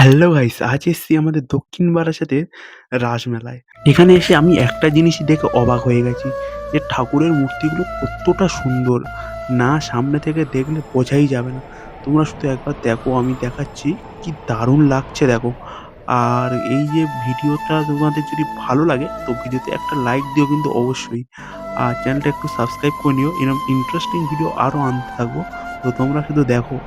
Hello guys, আজ এসছি আমাদের দক্ষিণ বারাসাতের রাসমেলায়। এখানে এসে আমি একটা জিনিসই দেখে অবাক হয়ে গেছি, যে ঠাকুরের মূর্তিগুলো কতটা সুন্দর। না সামনে থেকে দেখলে বোঝাই যাবে না। তোমরা শুধু একবার দেখো, আমি দেখাচ্ছি কি দারুণ লাগছে দেখো। আর এই যে ভিডিওটা তোমাদের যদি ভালো লাগে তো ভিডিওতে একটা লাইক দিও কিন্তু অবশ্যই। আর চ্যানেলটা একটু সাবস্ক্রাইব করে নিও, এরকম ইন্টারেস্টিং ভিডিও আরও আনতে থাকবো। তো তোমরা শুধু দেখো।